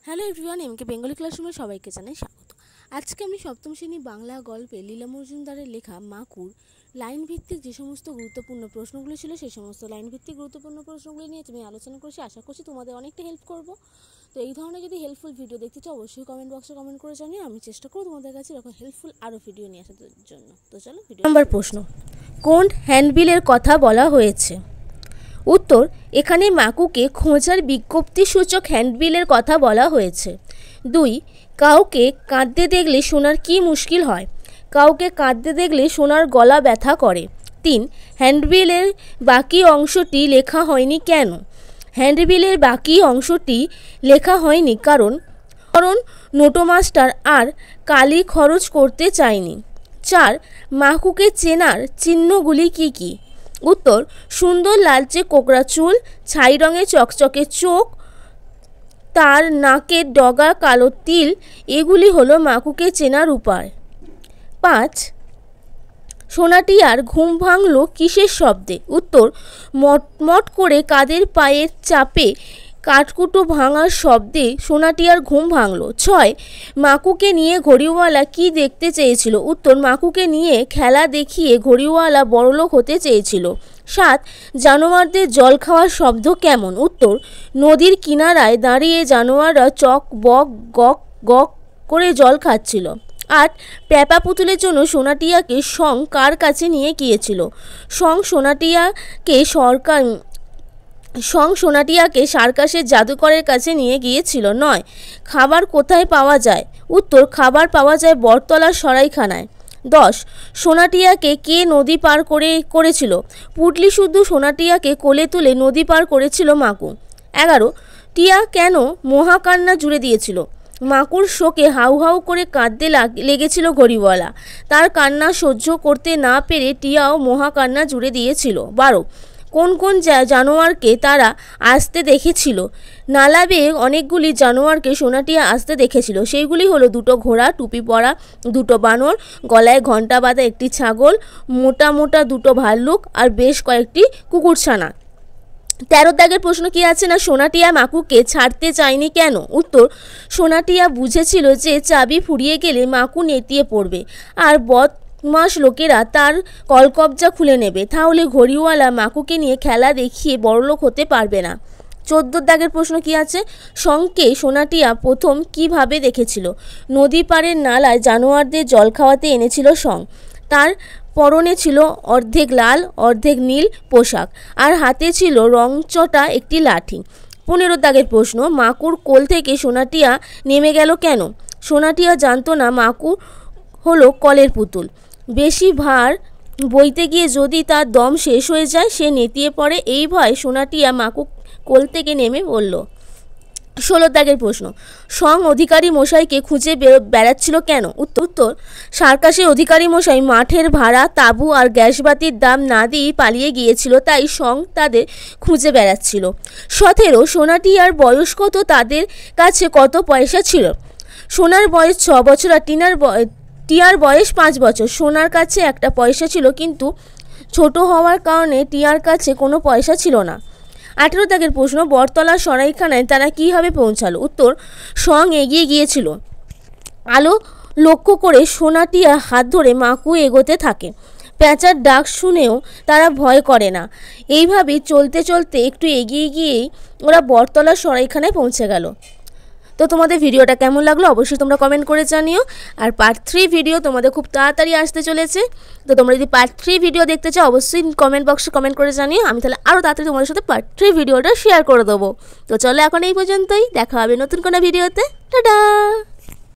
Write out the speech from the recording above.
Hello everyone, এমকে Bengali ক্লাসরুমে সবাইকে জানাই স্বাগত। আজকে আমি সপ্তম শ্রেণী বাংলা গল্পে লীলা মজুমদারের লেখা মাকুর লাইন ভিত্তিক যে সমস্ত গুরুত্বপূর্ণ প্রশ্নগুলো ছিল সেই সমস্ত লাইন ভিত্তিক গুরুত্বপূর্ণ প্রশ্নগুলো নিয়ে তুমি আলোচনা করছি। আশা করছি তোমাদের অনেকটা হেল্প করব। তো এই ধরনের যদি হেল্পফুল ভিডিও দেখতে চাও অবশ্যই কমেন্ট বক্সে কমেন্ট করে জানিয়ে আমি চেষ্টা করব তোমাদের কাছে এরকম হেল্পফুল আরও ভিডিও নিয়ে আসার জন্য। তো চলো ভিডিও নম্বর প্রশ্ন, কোন হ্যান্ডবিলের কথা বলা হয়েছে? উত্তর, এখানে মাকুকে খোঁজার বিজ্ঞপ্তিসূচক হ্যান্ডবিলের কথা বলা হয়েছে। 2. কাউকে কাঁদতে দেখলে শোনার কি মুশকিল হয়? কাউকে কাঁদতে দেখলে শোনার গলা ব্যথা করে। 3. হ্যান্ডবিলের বাকি অংশটি লেখা হয়নি কেন? হ্যান্ডবিলের বাকি অংশটি লেখা হয়নি কারণ নোটো মাস্টার আর কালি খরচ করতে চায়নি। 4. মাকুকে চেনার চিহ্নগুলি কি কি? উত্তর, সুন্দর লালচে কোকড়া চুল, ছাই রঙের চকচকে চোখ, তার নাকের ডগা কালো তিল, এগুলি হলো মাকুকে চেনার উপায়। 5. সোনাটিয়ার ঘুম ভাঙল কিসের শব্দে? উত্তর, মটমট করে কাদের পায়ের চাপে কাঠকুটো ভাঙার শব্দে সোনাটিয়ার ঘুম ভাঙল। 6. মাকুকে নিয়ে ঘড়িওয়ালা কি দেখতে চেয়েছিল? উত্তর, মাকুকে নিয়ে খেলা দেখিয়ে ঘড়িওয়ালা বড়লোক হতে চেয়েছিল। 7. জানোয়ারদের জল খাওয়ার শব্দ কেমন? উত্তর, নদীর কিনারায় দাঁড়িয়ে জানোয়াররা চক বক গক গক করে জল খাচ্ছিল। 8. প্যাপা পুতুলের জন্য সোনাটিয়াকে সং কার কাছে নিয়ে গিয়েছিল? সোনাটিয়াকে সার্কাসের জাদুকরের কাছে নিয়ে গিয়েছিল। 9. খাবার কোথায় পাওয়া যায়? উত্তর, খাবার পাওয়া যায় বটতলার সরাইখানায়। 10. সোনাটিয়াকে কে নদী পার করেছিল? পুটলি শুদ্ধ সোনাটিয়াকে কোলে তুলে নদী পার করেছিল মাকু। 11. টিয়া কেন মহাকান্না জুড়ে দিয়েছিল? মাকুর শোকে হাউ হাউ করে কাঁদতে লেগেছিল ঘড়িওয়ালা। তার কান্না সহ্য করতে না পেরে টিয়াও মহাকান্না জুড়ে দিয়েছিল। 12. কোন কোন জানোয়ারকে তারা আসতে দেখেছিল? নালা বেয়ে অনেকগুলি জানোয়ারকে সোনাটিয়া আসতে দেখেছিল। সেইগুলি হলো 2টো ঘোড়া, টুপি পরা 2টো বানর, গলায় ঘণ্টা বাঁধা একটি ছাগল, মোটা মোটা 2টো ভাল্লুক আর বেশ কয়েকটি কুকুরছানা। 13 দাগের প্রশ্ন কি আছে না, সোনাটিয়া মাকুকে ছাড়তে চায়নি কেন? উত্তর, সোনাটিয়া বুঝেছিল যে চাবি ফুরিয়ে গেলে মাকু নেতিয়ে পড়বে আর বদমাশ লোকেরা তার কলকবজা খুলে নেবে, তাহলে ঘড়িওয়ালা মাকুকে নিয়ে খেলা দেখিয়ে বড়লোক হতে পারবে না। 14 দাগের প্রশ্ন কি আছে, শংকে সোনাটিয়া প্রথম কিভাবে দেখেছিল? নদী পাড়ের নালায় জানোয়ারদের জল খাওয়াতে এনেছিল শং। তার পরনে ছিল অর্ধেক লাল অর্ধেক নীল পোশাক আর হাতে ছিল রংচটা একটি লাঠি। 15 দাগের প্রশ্ন, মাকুর কোল থেকে সোনাটিয়া নেমে গেল কেন? সোনাটিয়া জানতো না মাকু হলো কলের পুতুল। বেশি ভার বইতে গিয়ে যদি তার দম শেষ হয়ে যায় সে নেতিয়ে পড়ে, এই ভয় সোনাটিয়া মাকু কোল থেকে নেমে বলল। 16 দাগের প্রশ্ন, সং অধিকারী মশাইকে খুঁজে বেড়াচ্ছিল কেন? উত্তর, সার্কাসের অধিকারী মশাই মাঠের ভাড়া, তাঁবু আর গ্যাসবাতির দাম না দিয়ে পালিয়ে গিয়েছিল, তাই সং তাদের খুঁজে বেড়াচ্ছিল। 17 সোনাটিয়ার বয়স কত? তাদের কাছে কত পয়সা ছিল? সোনার বয়স 6 বছর আর টিয়ার বয়স 5 বছর। সোনার কাছে একটা পয়সা ছিল, কিন্তু ছোট হওয়ার কারণে টিয়ার কাছে কোনো পয়সা ছিল না। 18 দাগের প্রশ্ন, বটতলার সরাইখানায় তারা কীভাবে পৌঁছালো? উত্তর, সং এগিয়ে গিয়েছিল। আলো লক্ষ্য করে সোনাটিয়া হাত ধরে মাকু এগোতে থাকে। পেঁচার ডাক শুনেও তারা ভয় করে না। এইভাবেই চলতে চলতে একটু এগিয়ে গিয়েই ওরা বটতলার সরাইখানায় পৌঁছে গেল। তো তোমাদের ভিডিওটা কেমন লাগলো অবশ্যই তোমরা কমেন্ট করে জানিও। আর পার্ট 3 ভিডিও তোমাদের খুব তাড়াতাড়ি আসতে চলেছে। তো তোমরা যদি পার্ট 3 ভিডিও দেখতে চাও অবশ্যই কমেন্ট বক্সে কমেন্ট করে জানিও, আমি তাহলে আরও তাড়াতাড়ি তোমাদের সাথে পার্ট 3 ভিডিওটা শেয়ার করে দেবো। তো চলো এখন এই পর্যন্তই, দেখা হবে নতুন কোনো ভিডিওতে। টাটা।